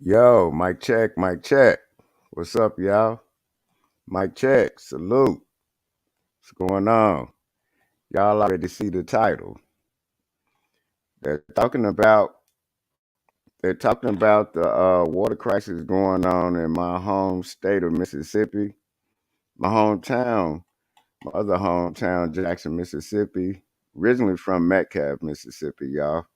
Yo, mic check, mic check. What's up, y'all? Mic check, salute. What's going on? Y'all already see the title. They're talking about they're talking about the water crisis going on in my home state of Mississippi, my hometown, my other hometown, Jackson, Mississippi. Originally from Metcalf, Mississippi, y'all,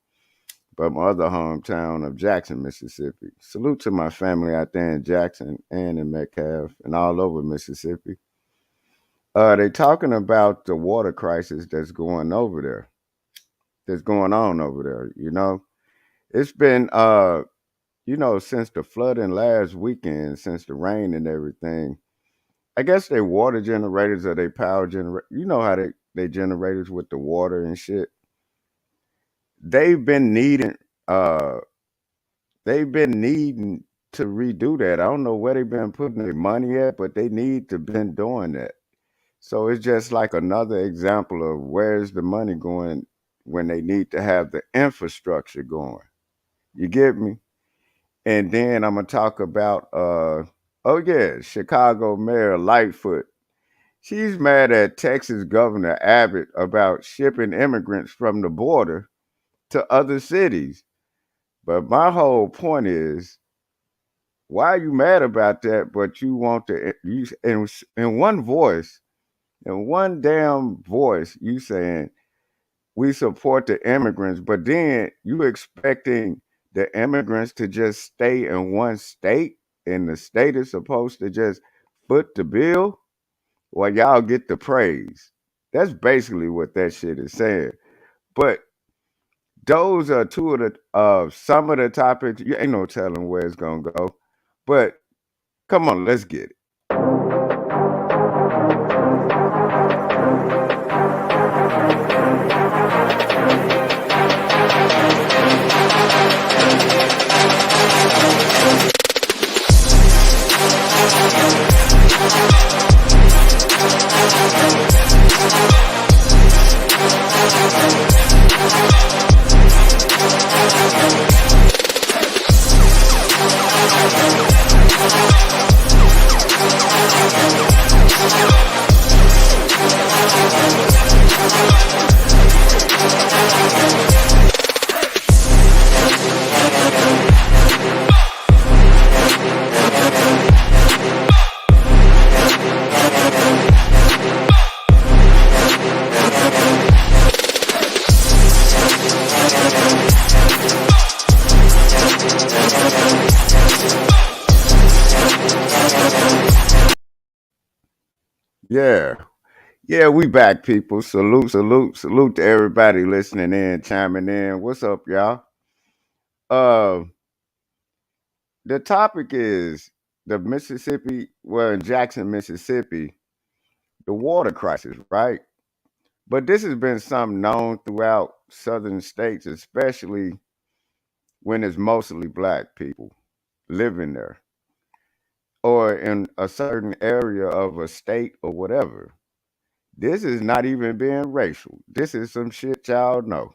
but my other hometown of Jackson, Mississippi. Salute to my family out there in Jackson and in Metcalf and all over Mississippi. They talking about the water crisis that's going over there. That's going on over there. It's been since the flooding last weekend, since the rain and everything. I guess they water generators or they power generators. You know how they generators with the water and shit. They've been needing uh they've been needing to redo that. I don't know where they've been putting their money at, but they need to been doing that. So it's just like another example of where's the money going when they need to have the infrastructure going. You get me? And then I'm gonna talk about oh yeah, Chicago Mayor Lightfoot. She's mad at Texas Governor Abbott about shipping immigrants from the border to other cities. But my whole point is, why are you mad about that? But you want to you in one voice, in one damn voice, you saying we support the immigrants, but then you expecting the immigrants to just stay in one state and the state is supposed to just foot the bill while y'all get the praise. That's basically what that shit is saying. But those are two of the some of the topics. You ain't no telling where it's gonna go. But come on, let's get it. Yeah. Yeah, we back, people. Salute, salute, salute to everybody listening in, chiming in. What's up, y'all? Uh, the topic is the Mississippi, well, in Jackson, Mississippi, the water crisis, right? But this has been something known throughout southern states, especially when it's mostly black people living there or in a certain area of a state or whatever. This is not even being racial. This is some shit y'all know.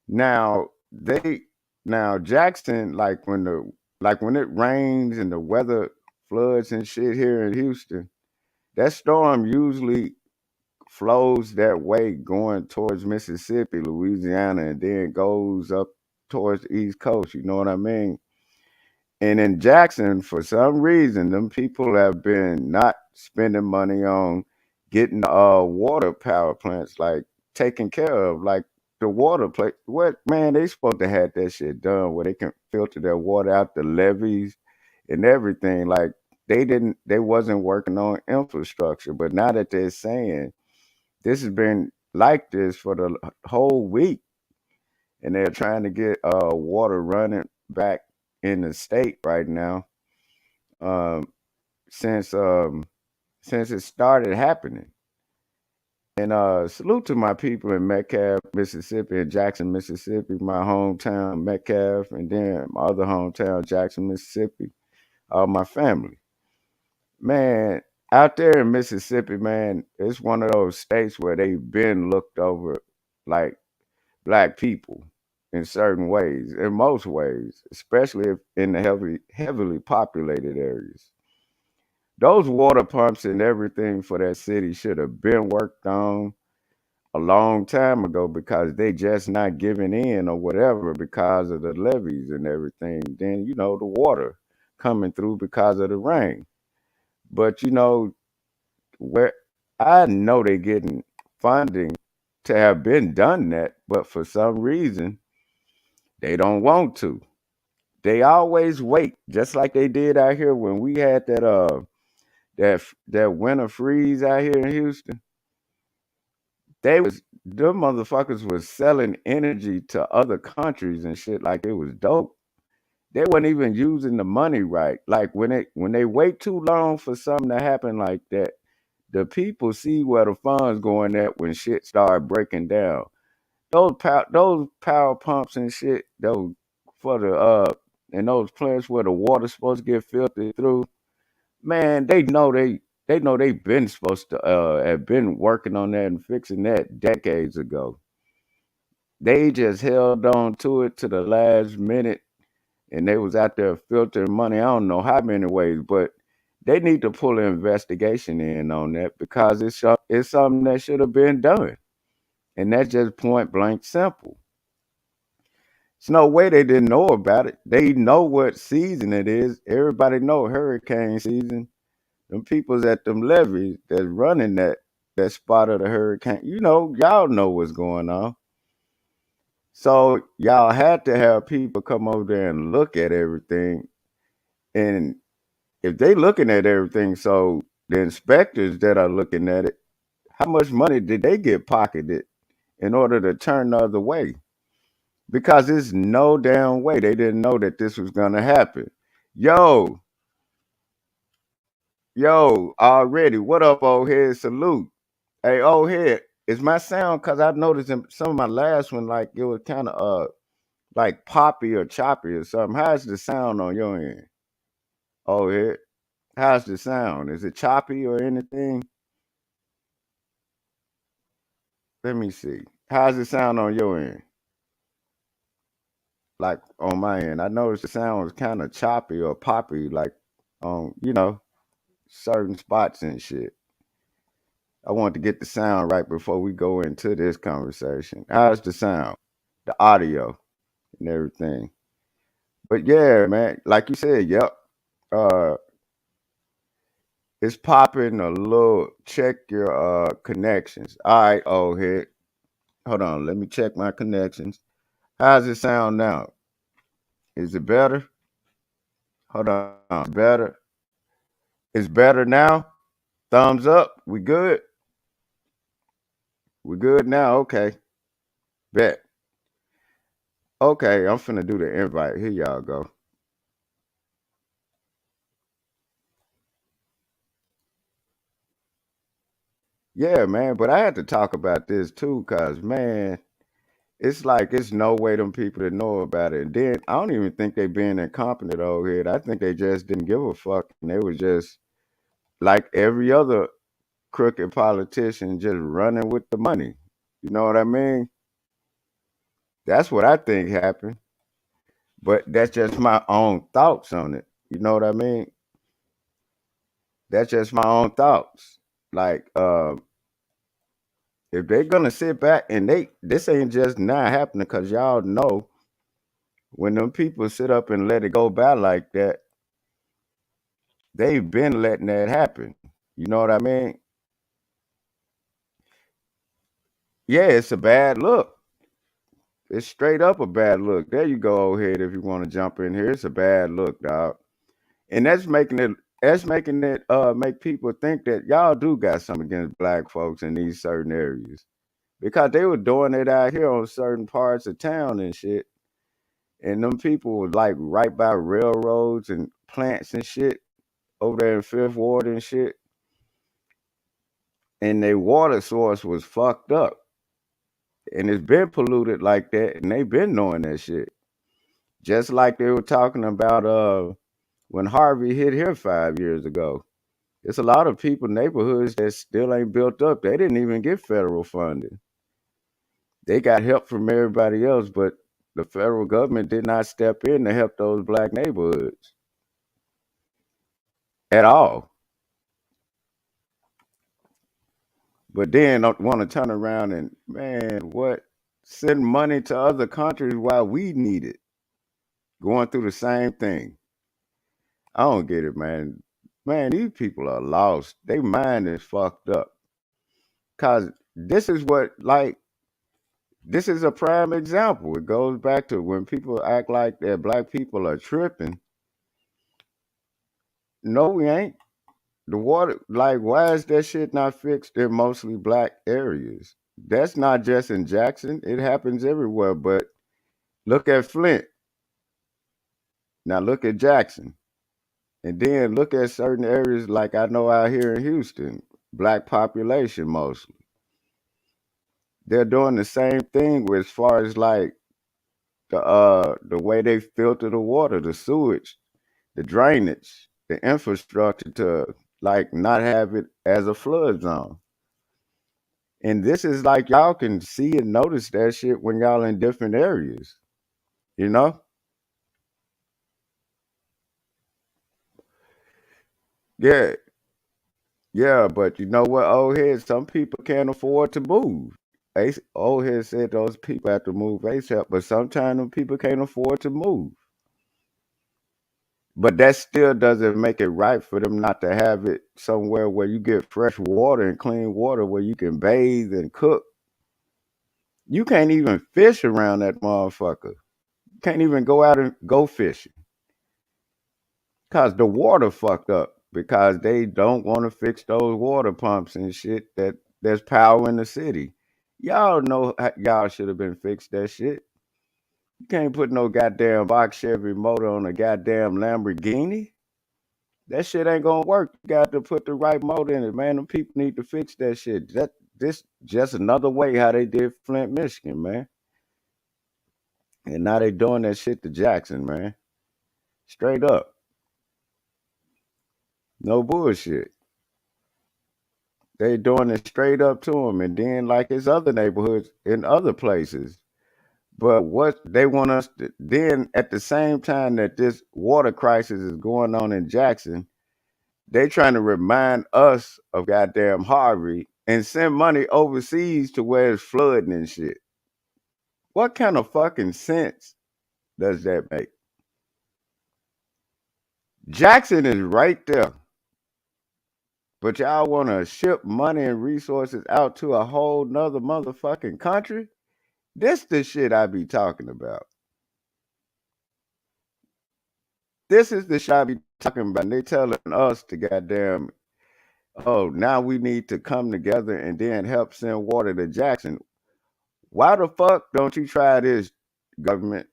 Now they now Jackson, like when it rains and the weather floods and shit here in Houston, that storm usually flows that way going towards Mississippi, Louisiana, and then goes up towards the East Coast. You know what I mean? And in Jackson, for some reason, them people have been not spending money on getting water power plants like taken care of, like the water place. What man? They supposed to have that shit done where they can filter their water out the levees and everything. Like they didn't, they wasn't working on infrastructure. But now that they're saying this has been like this for the whole week, and they're trying to get water running back in the state right now. Um, since since it started happening. And salute to my people in Metcalf, Mississippi, and Jackson, Mississippi, my hometown, Metcalf, and then my other hometown, Jackson, Mississippi, all my family. Man, out there in Mississippi, man, it's one of those states where they've been looked over like black people. in certain ways, in most ways, especially if in the heavily populated areas. Those water pumps and everything for that city should have been worked on a long time ago because they just not giving in or whatever because of the levees and everything. Then the water coming through because of the rain. But where I know they getting funding to have been done that, but for some reason they don't want to. They always wait, just like they did out here when we had that winter freeze out here in Houston. Them motherfuckers was selling energy to other countries and shit like it was dope. They wasn't even using the money right. Like when they wait too long for something to happen like that, the people see where the funds going at when shit start breaking down. Those power pumps and shit, those for the and those plants where the water's supposed to get filtered through, man, they know they've been supposed to have been working on that and fixing that decades ago. They just held on to it to the last minute and they was out there filtering money. I don't know how many ways, but they need to pull an investigation in on that because it's something that should have been done. And that's just point blank simple. It's no way they didn't know about it. They know what season it is. Everybody know hurricane season. Them people's at them levees that's running that spot of the hurricane. Y'all know what's going on. So y'all had to have people come over there and look at everything. And if they looking at everything, so the inspectors that are looking at it, how much money did they get pocketed in order to turn the other way? Because there's no damn way they didn't know that this was gonna happen. Yo, yo, already. What up, old head? Salute. Hey, old head. Is my sound? Cause I noticed in some of my last one, like it was kind of like poppy or choppy or something. How's the sound on your end? Oh head. How's the sound? Is it choppy or anything? Let me see. How's it sound on your end? Like on my end. I noticed the sound was kind of choppy or poppy, like on, certain spots and shit. I want to get the sound right before we go into this conversation. How's the sound? The audio and everything. But yeah, man, like you said, yep. Uh it's popping a little. Check your connections. All right, old head. Hold on, let me check my connections. How's it sound now? Is it better? Hold on. Better. It's better now. Thumbs up. We good. We good now. Okay. Bet. Okay. I'm finna do the invite. Here y'all go. Yeah, man. But I had to talk about this too, cause man, it's like it's no way them people that know about it. And then I don't even think they being incompetent over here. I think they just didn't give a fuck. And they was just like every other crooked politician, just running with the money. You know what I mean? That's what I think happened. But that's just my own thoughts on it. You know what I mean? That's just my own thoughts. Like, if they're gonna sit back and this ain't just not happening because y'all know when them people sit up and let it go by like that, they've been letting that happen. You know what I mean? Yeah, it's a bad look. It's straight up a bad look. There you go, old head. If you want to jump in here, it's a bad look, dog. And that's making it make people think that y'all do got something against black folks in these certain areas. Because they were doing it out here on certain parts of town and shit. And them people was like right by railroads and plants and shit over there in Fifth Ward and shit. And their water source was fucked up. And it's been polluted like that. And they been knowing that shit. Just like they were talking about when Harvey hit here 5 years ago. It's a lot of people, neighborhoods that still ain't built up. They didn't even get federal funding. They got help from everybody else, but The federal government did not step in to help those black neighborhoods at all. But then don't want to turn around and, man, what? Send money to other countries while we need it, going through the same thing. I don't get it, man. Man, these people are lost. Their mind is fucked up. Cause this is what, like, this is a prime example. It goes back to when people act like that black people are tripping. No, we ain't. The water, like, why is that shit not fixed in mostly black areas? That's not just in Jackson. It happens everywhere. But look at Flint. Now look at Jackson. And then look at certain areas like I know out here in Houston, black population mostly. They're doing the same thing with as far as like the way they filter the water, the sewage, the drainage, the infrastructure to like not have it as a flood zone. And this is like y'all can see and notice that shit when y'all in different areas, you know? Yeah, yeah, but you know what, old head, some people can't afford to move. Old head said those people have to move ASAP, but sometimes them people can't afford to move. But that still doesn't make it right for them not to have it somewhere where you get fresh water and clean water where you can bathe and cook. You can't even fish around that motherfucker. You can't even go out and go fishing. Cause the water fucked up because they don't want to fix those water pumps and shit that there's power in the city. Y'all know y'all should have been fixed that shit. You can't put no goddamn box Chevy motor on a goddamn Lamborghini. That shit ain't gonna work. You got to put the right motor in it, man. Them people need to fix that shit. This just another way how they did Flint, Michigan, man. And now they doing that shit to Jackson, man. Straight up. No bullshit. They doing it straight up to them, and then like it's other neighborhoods in other places. But what they want us to then at the same time that this water crisis is going on in Jackson, they trying to remind us of goddamn Harvey and send money overseas to where it's flooding and shit. What kind of fucking sense does that make? Jackson is right there, but y'all want to ship money and resources out to a whole nother motherfucking country? This the shit I be talking about. This is the shit I be talking about. And they telling us to goddamn, oh, now we need to come together and then help send water to Jackson. Why the fuck don't you try this, government?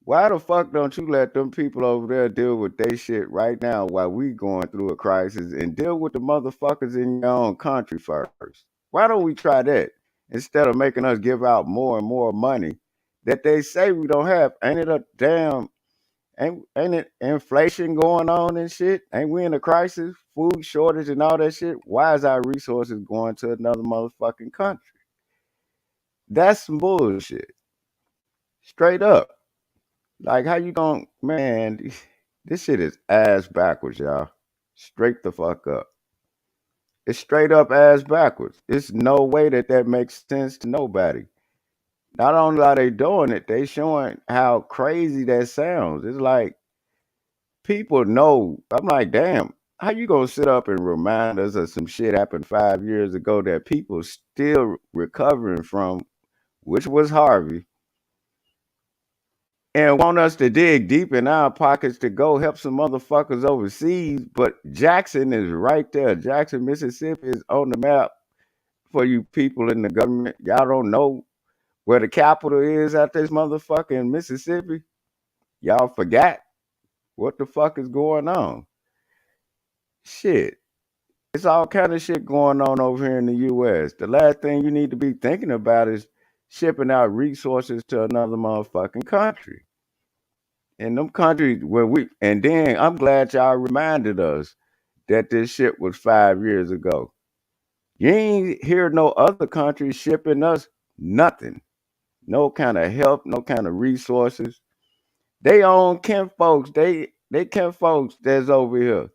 Why the fuck don't you let them people over there deal with their shit right now while we going through a crisis and deal with the motherfuckers in your own country first? Why don't we try that instead of making us give out more and more money that they say we don't have? Ain't it a damn, ain't it inflation going on and shit? Ain't we in a crisis, food shortage and all that shit? Why is our resources going to another motherfucking country? That's some bullshit. Straight up. Like, how you going, man? This shit is ass backwards, y'all. Straight the fuck up. It's straight up ass backwards. It's no way that that makes sense to nobody. Not only are they doing it, they showing how crazy that sounds. It's like people know. I'm like, damn, how you gonna sit up and remind us of some shit happened 5 years ago that people still recovering from, which was Harvey, and want us to dig deep in our pockets to go help some motherfuckers overseas. But Jackson is right there. Jackson, Mississippi is on the map for you people in the government. Y'all don't know where the capital is at this motherfucking Mississippi. Y'all forgot what the fuck is going on. Shit. It's all kind of shit going on over here in the U.S. The last thing you need to be thinking about is shipping out resources to another motherfucking country. In them countries where and then I'm glad y'all reminded us that this shit was 5 years ago. You ain't hear no other country shipping us nothing. No kind of help, no kind of resources. They own kinfolks. They kinfolks that's over here.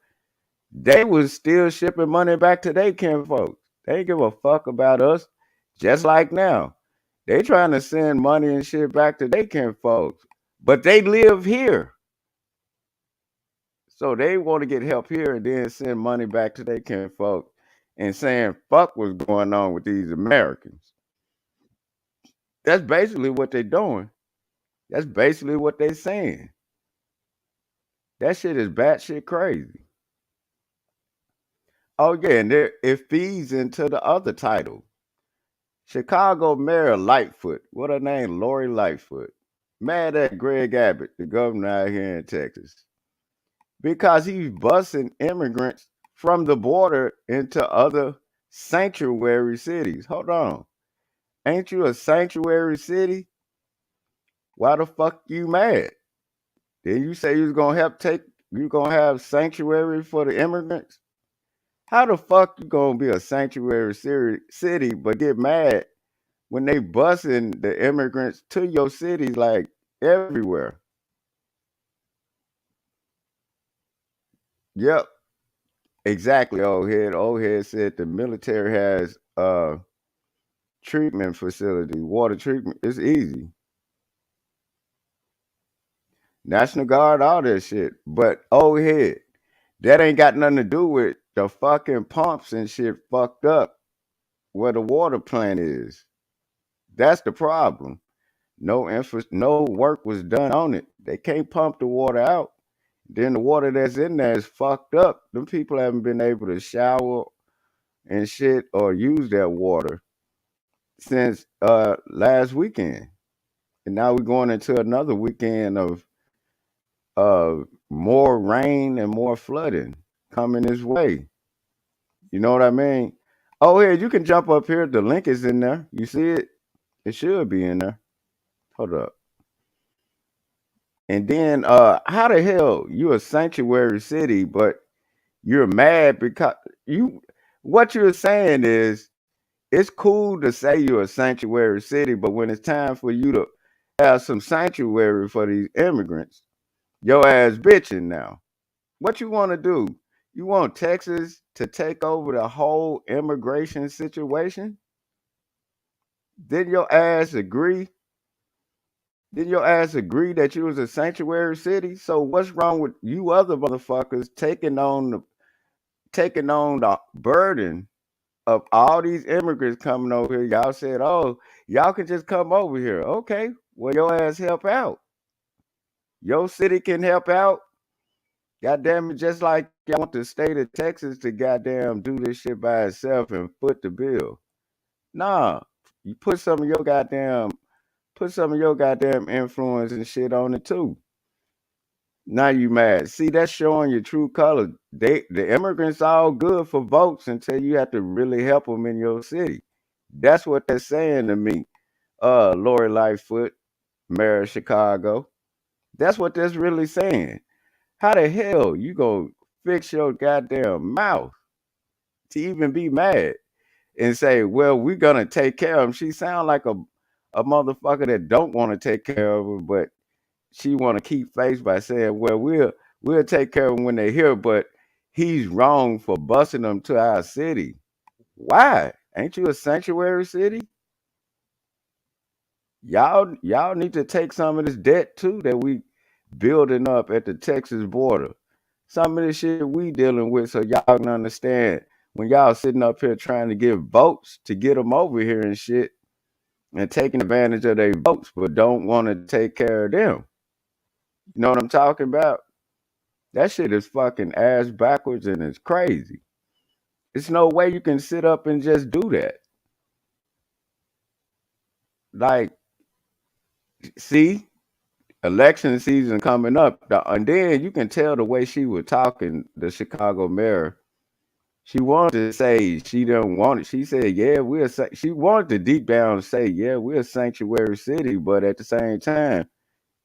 They was still shipping money back to their kinfolks. They ain't give a fuck about us. Just like now. They trying to send money and shit back to their kinfolks. But they live here. So they want to get help here and then send money back to their kinfolk and saying fuck what's going on with these Americans. That's basically what they're doing. That's basically what they're saying. That shit is batshit crazy. Oh yeah, and it feeds into the other title. Chicago Mayor Lightfoot, what her name, Lori Lightfoot, mad at Greg Abbott, the governor out here in Texas, because he's busing immigrants from the border into other sanctuary cities. Hold on. Ain't you a sanctuary city? Why the fuck you mad? Then you say you was gonna you gonna have sanctuary for the immigrants? How the fuck you gonna be a sanctuary city but get mad when they busing the immigrants to your city like everywhere? Yep, exactly. Old head said the military has treatment facility, water treatment. It's easy. National Guard, all that shit. But old head, that ain't got nothing to do with the fucking pumps and shit fucked up where the water plant is. That's the problem. No work was done on it. They can't pump the water out. Then the water that's in there is fucked up. Them people haven't been able to shower and shit or use that water since last weekend. And now we're going into another weekend of more rain and more flooding coming this way. You know what I mean? Oh yeah, you can jump up here. The link is in there. You see it? It should be in there. Hold up. And then how the hell you a sanctuary city, but you're mad because you what you're saying is it's cool to say you're a sanctuary city, but when it's time for you to have some sanctuary for these immigrants, your ass bitching now. What you want to do? You want Texas to take over the whole immigration situation? Did your ass agree? Did your ass agree that you was a sanctuary city? So what's wrong with you other motherfuckers taking on the burden of all these immigrants coming over here? Y'all said, "Oh, y'all can just come over here." Okay, well your ass help out. Your city can help out. Goddamn it, just like y'all want the state of Texas to goddamn do this shit by itself and foot the bill. Nah, you put some of your goddamn influence and shit on it too. Now you mad. See, that's showing your true color. The immigrants all good for votes until you have to really help them in your city. That's what they're saying to me. Lori Lightfoot, Mayor of Chicago. That's what that's really saying. How the hell you gonna fix your goddamn mouth to even be mad and say, "Well, we're gonna take care of them"? She sound like a motherfucker that don't want to take care of her, but she want to keep face by saying, "Well, we'll take care of them when they're here," but he's wrong for busing them to our city. Why? Ain't you a sanctuary city? Y'all need to take some of this debt too that we building up at the Texas border. Some of this shit we dealing with, so y'all can understand when y'all sitting up here trying to get votes to get them over here and shit and taking advantage of their votes, but don't want to take care of them. You know what I'm talking about? That shit is fucking ass backwards and it's crazy. It's no way you can sit up and just do that. Like, see, election season coming up, and then you can tell the way she was talking, the Chicago mayor. She wanted to say she didn't want it. She said, "Yeah, she wanted to deep down say, yeah, we're a sanctuary city, but at the same time,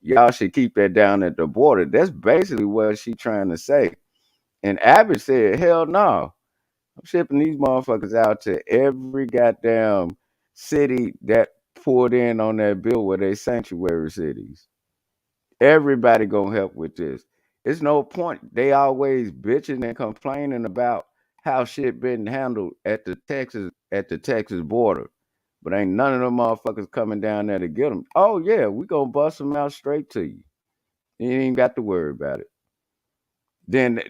y'all should keep that down at the border." That's basically what she trying to say. And Abbott said, "Hell no. I'm shipping these motherfuckers out to every goddamn city that pulled in on that bill where they sanctuary cities. Everybody gonna help with this. It's no point. They always bitching and complaining about how shit been handled at the Texas border. But ain't none of them motherfuckers coming down there to get them. Oh yeah, we gonna bust them out straight to you. You ain't got to worry about it. Then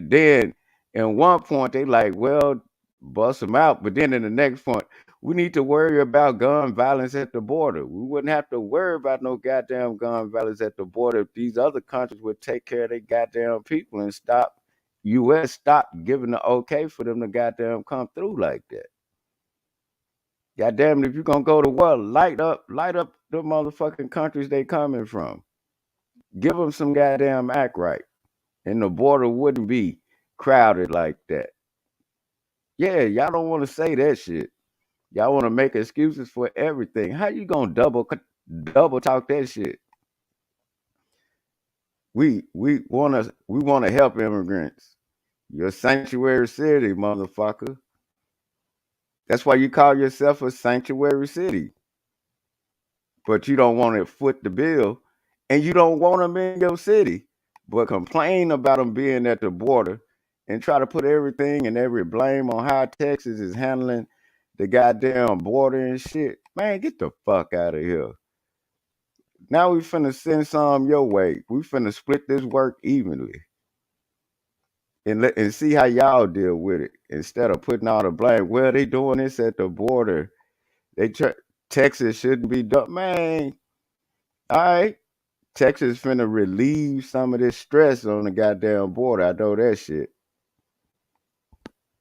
in one point they like, well, bust them out. But then in the next point, we need to worry about gun violence at the border. We wouldn't have to worry about no goddamn gun violence at the border if these other countries would take care of their goddamn people and stop giving the okay for them to goddamn come through like that. Goddamn, if you're gonna go to war, light up the motherfucking countries they coming from. Give them some goddamn act right. And the border wouldn't be crowded like that. Yeah, y'all don't want to say that shit. Y'all want to make excuses for everything. How you gonna double talk that shit? We wanna help immigrants. You're a sanctuary city, motherfucker. That's why you call yourself a sanctuary city. But you don't want to foot the bill, and you don't want them in your city, but complain about them being at the border and try to put everything and every blame on how Texas is handling the goddamn border and shit. Man, get the fuck out of here. Now we finna send some your way. We finna split this work evenly and see how y'all deal with it instead of putting all the blame. Well, they doing this at the border. Texas shouldn't be done. Man, all right. Texas finna relieve some of this stress on the goddamn border. I know that shit.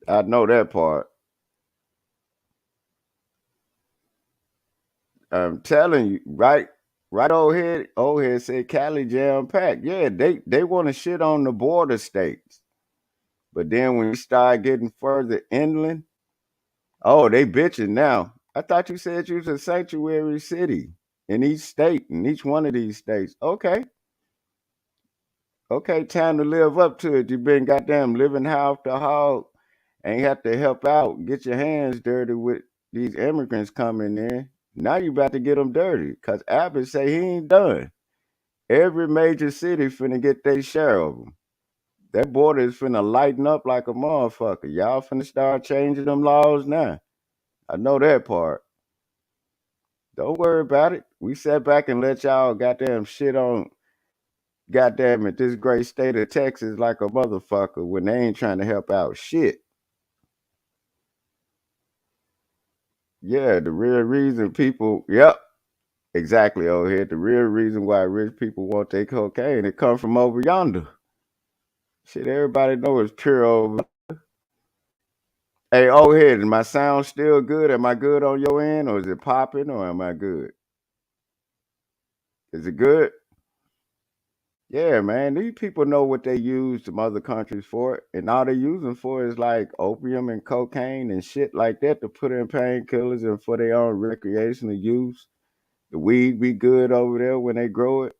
I know that part. I'm telling you, right old head said Cali jam packed. Yeah, they want to shit on the border states. But then when you start getting further inland, oh, they bitching now. I thought you said you was a sanctuary city in each state, in each one of these states. Okay. Okay, time to live up to it. You been goddamn living house to hog. Ain't have to help out, get your hands dirty with these immigrants coming in. Now you about to get them dirty, cause Abbott say he ain't done. Every major city finna get their share of them. That border is finna lighten up like a motherfucker. Y'all finna start changing them laws now. I know that part. Don't worry about it. We sat back and let y'all goddamn shit on goddamn it this great state of Texas like a motherfucker when they ain't trying to help out shit. Yeah, the real reason people, yep, exactly, old head. The real reason why rich people want their cocaine, it come from over yonder. Shit, everybody know it's pure over. Hey, old head, is my sound still good? Am I good on your end, or is it popping, or am I good? Is it good? Yeah, man. These people know what they use some other countries for, and all they using for is like opium and cocaine and shit like that to put in painkillers and for their own recreational use. The weed be good over there when they grow it.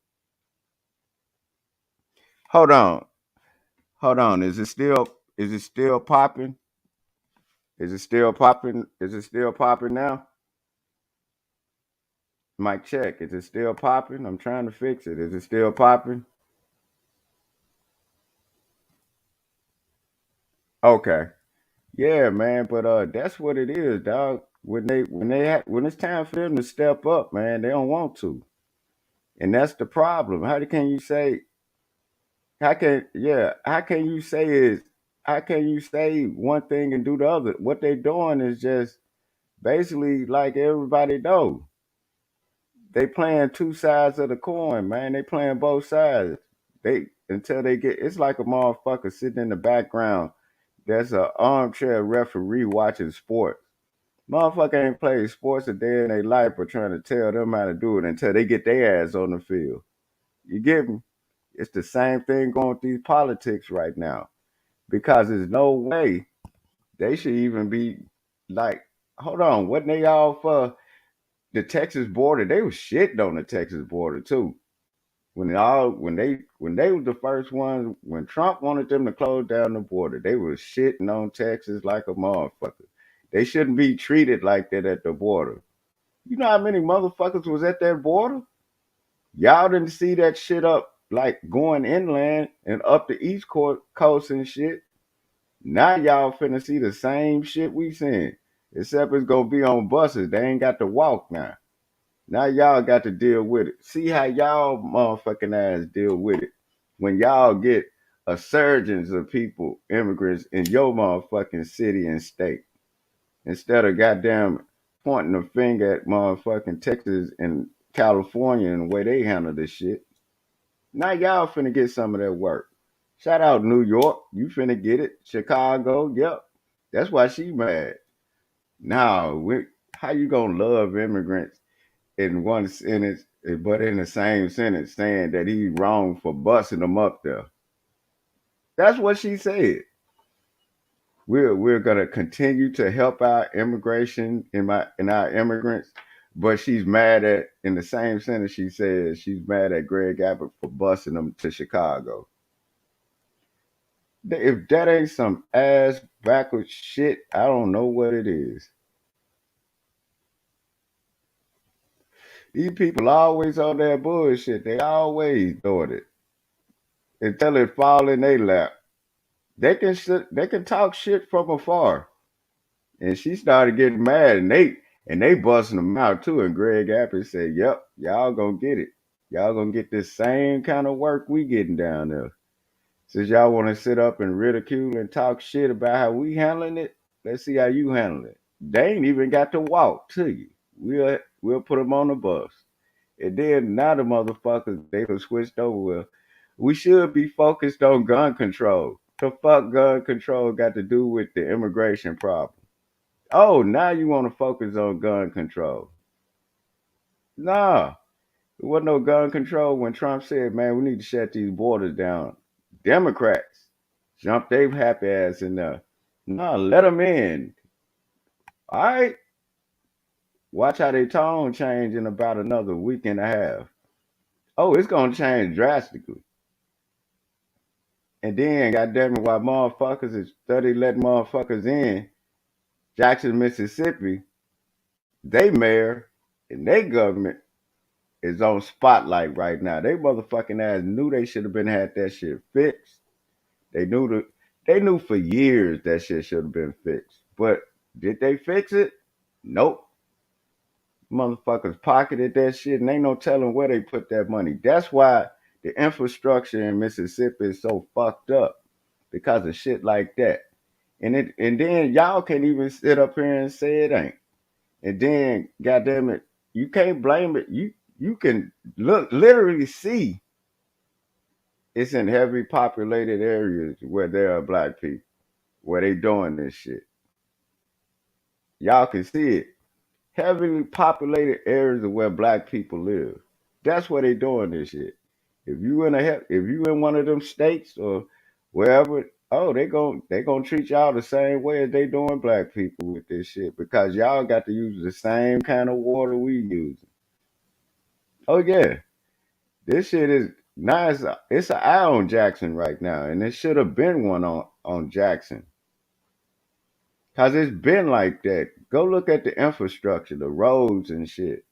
Hold on. Hold on. Is it still popping? Is it still popping? Is it still popping now? Mic check. Is it still popping? I'm trying to fix it. Is it still popping? Okay. Yeah, man, but that's what it is, dog. When it's time for them to step up, man, they don't want to. And that's the problem. Can you say how can you say one thing and do the other? What they doing is just basically like everybody know. They playing two sides of the coin, man. They playing both sides. They until they get it's like a motherfucker sitting in the background. There's an armchair referee watching sports. Motherfucker ain't played sports a day in their life but trying to tell them how to do it until they get their ass on the field. You get me? It's the same thing going with these politics right now. Because there's no way they should even be like, hold on, wasn't they all for the Texas border? They was shitting on the Texas border too. When they was the first ones, when Trump wanted them to close down the border, they was shitting on Texas like a motherfucker. They shouldn't be treated like that at the border. You know how many motherfuckers was at that border? Y'all didn't see that shit up like going inland and up the coast and shit. Now y'all finna see the same shit we seen. Except it's gonna be on buses. They ain't got to walk now. Now y'all got to deal with it. See how y'all motherfucking ass deal with it. When y'all get a surgeons of people, immigrants in your motherfucking city and state. Instead of goddamn pointing a finger at motherfucking Texas and California and the way they handle this shit. Now y'all finna get some of that work. Shout out New York, you finna get it. Chicago, yep. That's why she mad. Now, how you gonna love immigrants in one sentence, but in the same sentence saying that he's wrong for busting them up there? That's what she said. We're gonna continue to help our immigration in our immigrants, but she's mad at in the same sentence she says she's mad at Greg Abbott for busing them to Chicago. If that ain't some ass backwards shit, I don't know what it is. These people always on that bullshit. They always doing it until it fall in their lap. They can talk shit from afar. And she started getting mad, and they busting them out too. And Greg Abbott said, "Yep, y'all gonna get it. Y'all gonna get this same kind of work we getting down there. Since y'all want to sit up and ridicule and talk shit about how we handling it, let's see how you handle it. They ain't even got to walk to you. We'll put them on the bus. And then now the motherfuckers they done switched over. Well, we should be focused on gun control. The fuck gun control got to do with the immigration problem? Oh, now you want to focus on gun control? Nah, there wasn't no gun control when Trump said, "Man, we need to shut these borders down." Democrats jumped their happy ass in there. No, let them in. All right. Watch how they tone change in about another week and a half. Oh, it's gonna change drastically. And then, goddamn it, while motherfuckers is study letting motherfuckers in Jackson, Mississippi, they mayor and they government is on spotlight right now. They motherfucking ass knew they should have been had that shit fixed. They knew they knew for years that shit should have been fixed. But did they fix it? Nope. Motherfuckers pocketed that shit and ain't no telling where they put that money. That's why the infrastructure in Mississippi is so fucked up because of shit like that. And then y'all can't even sit up here and say it ain't. And then, goddamn it, you can't blame it. You can look literally see it's in heavily populated areas where there are black people where they doing this shit. Y'all can see it. Heavily populated areas of where black people live. That's where they doing this shit. If you in one of them states or wherever, oh, they gonna treat y'all the same way as they doing black people with this shit because y'all got to use the same kind of water we use. Oh yeah, this shit is nice. It's an eye on Jackson right now, and it should have been one on Jackson. Cause it's been like that. Go look at the infrastructure, the roads and shit.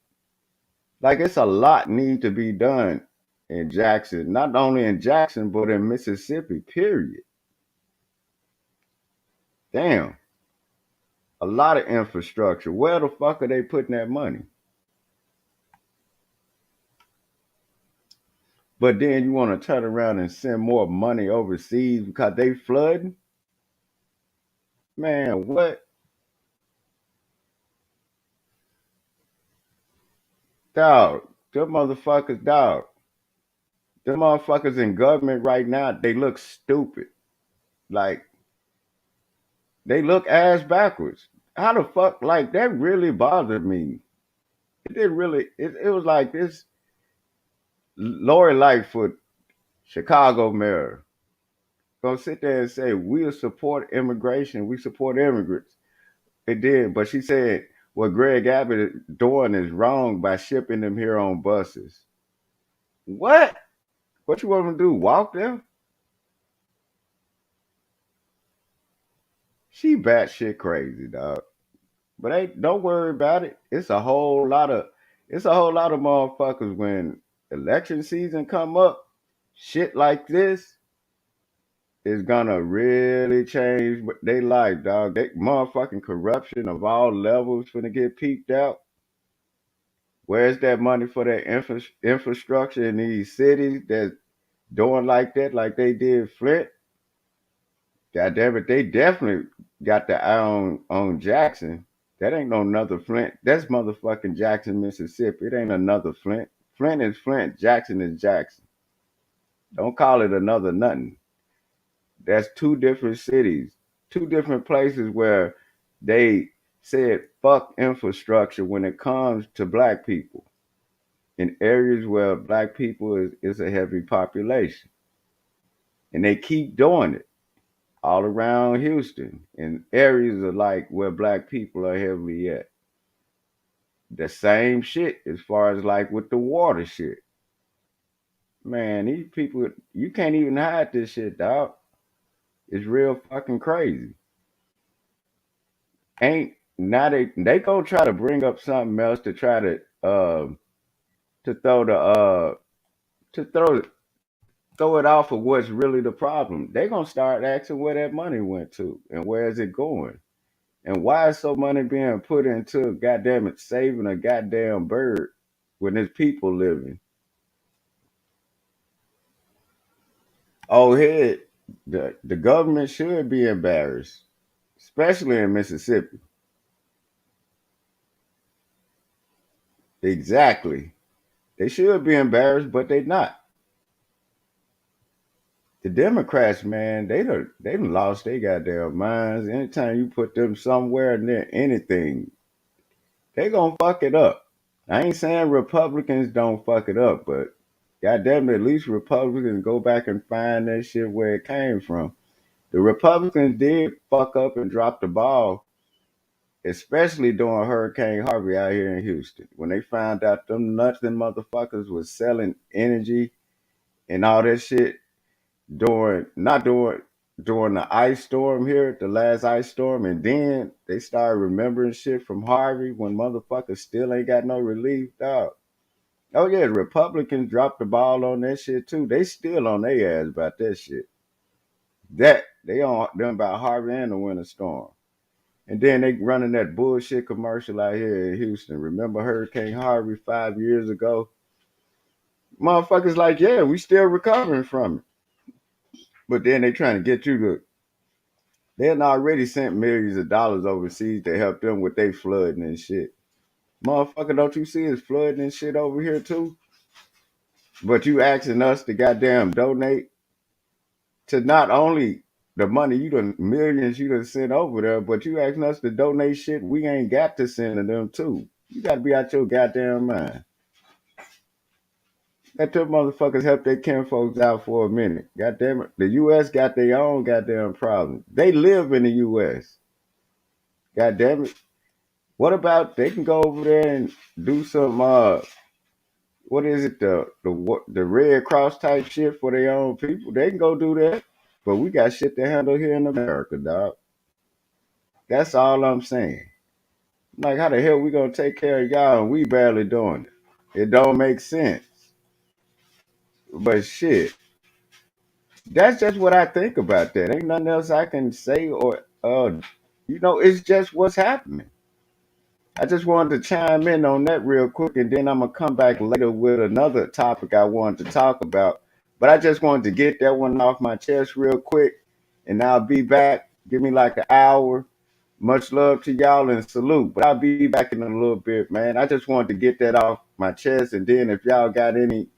Like it's a lot need to be done in Jackson, not only in Jackson but in Mississippi. Period. Damn, a lot of infrastructure. Where the fuck are they putting that money? But then you want to turn around and send more money overseas because they flooding? Man, what? Dog, them motherfuckers, dog. Them motherfuckers in government right now, they look stupid. Like they look ass backwards. How the fuck? Like that really bothered me. It did really. It was like this. Lori Lightfoot, Chicago mayor, gonna sit there and say we'll support immigration. We support immigrants. It did, but she said what Greg Abbott is doing is wrong by shipping them here on buses. What? What you want them to do? Walk them? She batshit crazy, dog. But don't worry about it. It's a whole lot of motherfuckers when election season come up, shit like this is gonna really change their life, dog. They motherfucking corruption of all levels finna get peeped out. Where's that money for that infrastructure in these cities that's doing like that, like they did Flint? God damn it, they definitely got the eye on Jackson. That ain't no another Flint. That's motherfucking Jackson, Mississippi. It ain't another Flint. Flint is Flint. Jackson is Jackson. Don't call it another nothing. That's two different cities, two different places where they said fuck infrastructure when it comes to black people in areas where black people is a heavy population. And they keep doing it all around Houston in areas of like where black people are heavily at. The same shit as far as like with the water shit. Man, these people, you can't even hide this shit, dog. It's real fucking crazy. Ain't now they gonna try to bring up something else to try to throw the to throw it off of what's really the problem. They gonna start asking where that money went to and where is it going. And why is so money being put into goddamn it saving a goddamn bird when there's people living? Oh, head, the government should be embarrassed, especially in Mississippi. Exactly. They should be embarrassed, but they not. The Democrats, man, they done lost their goddamn minds. Anytime you put them somewhere near anything, they gonna fuck it up. I ain't saying Republicans don't fuck it up, but goddamn it, at least Republicans go back and find that shit where it came from. The Republicans did fuck up and drop the ball, especially during Hurricane Harvey out here in Houston. When they found out them nothing motherfuckers was selling energy and all that shit during not during the ice storm here, the last ice storm, and then they started remembering shit from Harvey when motherfuckers still ain't got no relief, dog. Oh yeah, the Republicans dropped the ball on that shit too. They still on their ass about that shit. That they on them about Harvey and the winter storm. And then they running that bullshit commercial out here in Houston. Remember Hurricane Harvey 5 years ago? Motherfuckers like, yeah, we still recovering from it. But then they trying to get you to. They had already sent millions of dollars overseas to help them with their flooding and shit. Motherfucker, don't you see it's flooding and shit over here too? But you asking us to goddamn donate to not only the money you done millions you done sent over there, but you asking us to donate shit we ain't got to send to them too. You gotta be out your goddamn mind. Let them motherfuckers help their kinfolks out for a minute. Goddamn it. The US got their own goddamn problems. They live in the US. Goddamn it. What about they can go over there and do some what is it, the Red Cross type shit for their own people? They can go do that. But we got shit to handle here in America, dog. That's all I'm saying. Like, how the hell we gonna take care of y'all and we barely doing it? It don't make sense. But shit, that's just what I think about that. Ain't nothing else I can say or it's just what's happening. I just wanted to chime in on that real quick, and then I'm gonna come back later with another topic I wanted to talk about. But I just wanted to get that one off my chest real quick, and I'll be back. Give me like an hour. Much love to y'all and salute. But I'll be back in a little bit, man. I just wanted to get that off my chest, and then if y'all got any,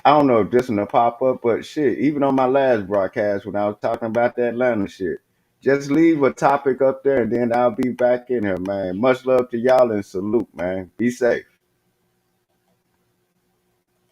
I don't know if this one will pop up, but shit, even on my last broadcast when I was talking about the Atlanta shit, just leave a topic up there and then I'll be back in here, man. Much love to y'all and salute, man. Be safe.